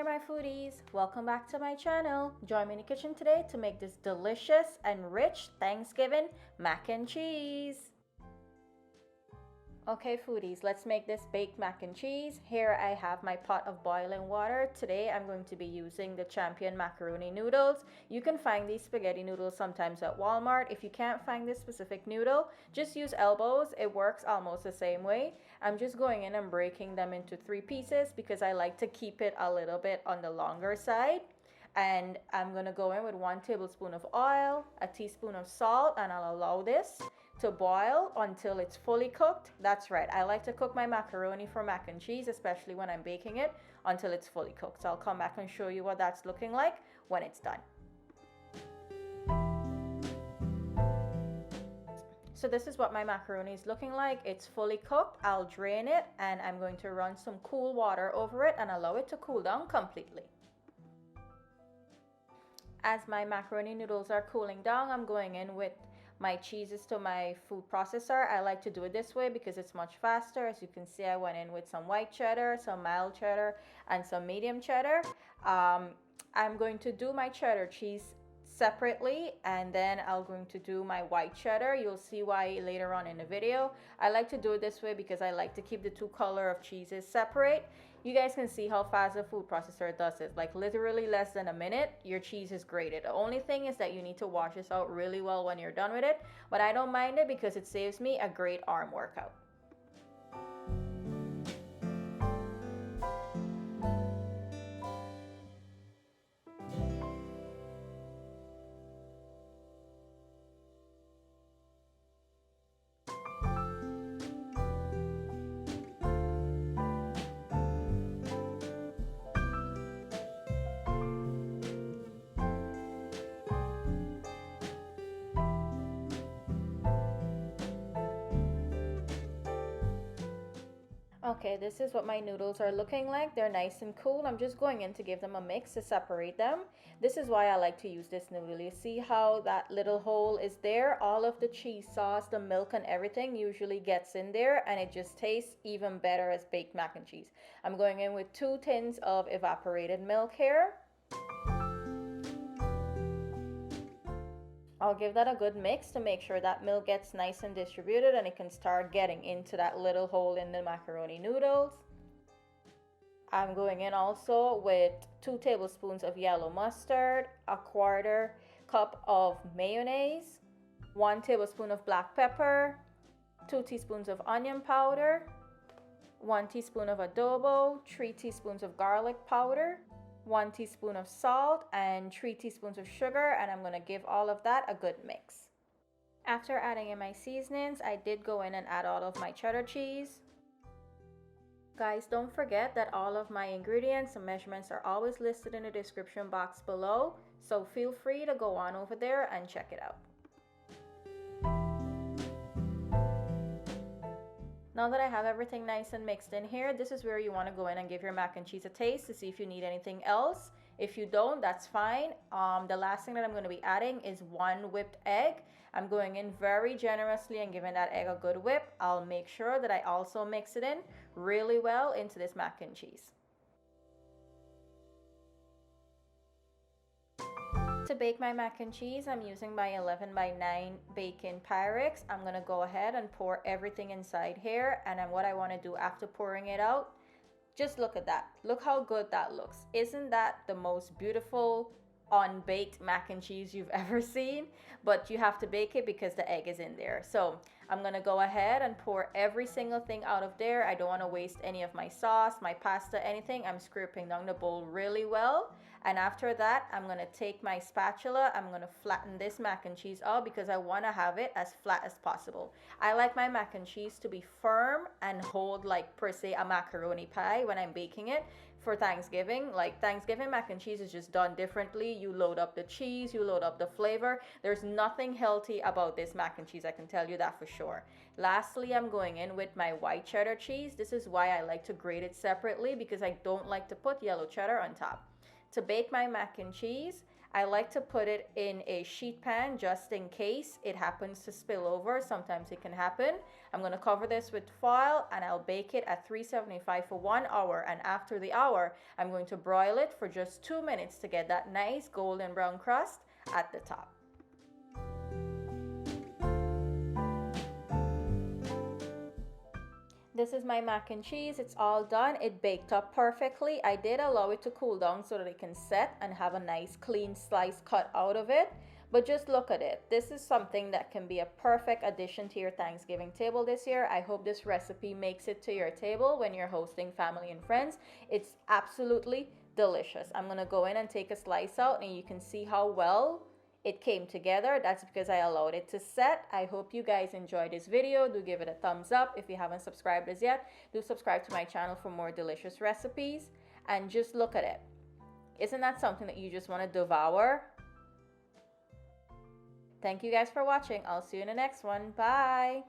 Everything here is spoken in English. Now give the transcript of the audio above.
my foodies, welcome back to my channel. Join me in the kitchen today to make this delicious and rich Thanksgiving mac and cheese. Okay foodies, let's make this baked mac and cheese. Here I have my pot of boiling water. Today I'm going to be using the Champion macaroni noodles. You can find these spaghetti noodles sometimes at Walmart. If you can't find this specific noodle, just use elbows. It works almost the same way. I'm just going in and breaking them into 3 pieces because I like to keep it a little bit on the longer side. And I'm gonna go in with 1 tablespoon of oil, a teaspoon of salt, and I'll allow this to boil until it's fully cooked. That's right, I like to cook my macaroni for mac and cheese, especially when I'm baking it, until it's fully cooked. So I'll come back and show you what that's looking like when it's done. So this is what my macaroni is looking like. It's fully cooked. I'll drain it and I'm going to run some cool water over it and allow it to cool down completely. As my macaroni noodles are cooling down, I'm going in with my cheeses to my food processor. I like to do it this way because it's much faster. As you can see, I went in with some white cheddar, some mild cheddar, and some medium cheddar. I'm going to do my cheddar cheese separately, and then I'm going to do my white cheddar. You'll see why later on in the video. I like to do it this way because I like to keep the 2 color of cheeses separate. You guys can see how fast the food processor does it. Like literally less than a minute, your cheese is grated. The only thing is that you need to wash this out really well when you're done with it. But I don't mind it because it saves me a great arm workout. Okay, this is what my noodles are looking like. They're nice and cool. I'm just going in to give them a mix to separate them. This is why I like to use this noodle. You see how that little hole is there? All of the cheese sauce, the milk and everything usually gets in there and it just tastes even better as baked mac and cheese. I'm going in with 2 tins of evaporated milk here. I'll give that a good mix to make sure that milk gets nice and distributed and it can start getting into that little hole in the macaroni noodles. I'm going in also with 2 tablespoons of yellow mustard, a 1/4 cup of mayonnaise, 1 tablespoon of black pepper, 2 teaspoons of onion powder, 1 teaspoon of adobo, 3 teaspoons of garlic powder, 1 teaspoon of salt, and 3 teaspoons of sugar, and I'm going to give all of that a good mix. After adding in my seasonings, I did go in and add all of my cheddar cheese. Guys, don't forget that all of my ingredients and measurements are always listed in the description box below, so feel free to go on over there and check it out. Now that I have everything nice and mixed in here, this is where you want to go in and give your mac and cheese a taste to see if you need anything else. If you don't, that's fine. The last thing that I'm going to be adding is 1 whipped egg. I'm going in very generously and giving that egg a good whip. I'll make sure that I also mix it in really well into this mac and cheese. To bake my mac and cheese, I'm using my 11 by 9 baking Pyrex. I'm going to go ahead and pour everything inside here, and then what I want to do after pouring it out, just look at that. Look how good that looks. Isn't that the most beautiful unbaked mac and cheese you've ever seen? But you have to bake it because the egg is in there. So I'm going to go ahead and pour every single thing out of there. I don't want to waste any of my sauce, my pasta, anything. I'm scraping down the bowl really well. And after that, I'm going to take my spatula. I'm going to flatten this mac and cheese out because I want to have it as flat as possible. I like my mac and cheese to be firm and hold like per se a macaroni pie when I'm baking it for Thanksgiving. Like Thanksgiving mac and cheese is just done differently. You load up the cheese, you load up the flavor. There's nothing healthy about this mac and cheese, I can tell you that for sure. Lastly, I'm going in with my white cheddar cheese. This is why I like to grate it separately because I don't like to put yellow cheddar on top. To bake my mac and cheese, I like to put it in a sheet pan just in case it happens to spill over. Sometimes it can happen. I'm going to cover this with foil and I'll bake it at 375 for 1 hour. And after the hour, I'm going to broil it for just 2 minutes to get that nice golden brown crust at the top. This is my mac and cheese. It's all done. It baked up perfectly. I did allow it to cool down so that it can set and have a nice clean slice cut out of it. But just look at it. This is something that can be a perfect addition to your Thanksgiving table this year. I hope this recipe makes it to your table when you're hosting family and friends. It's absolutely delicious. I'm gonna go in and take a slice out and you can see how well it came together. That's because I allowed it to set. I hope you guys enjoyed this video. Do give it a thumbs up. If you haven't subscribed as yet, do subscribe to my channel for more delicious recipes. And just look at it. Isn't that something that you just want to devour? Thank you guys for watching. I'll see you in the next one. Bye.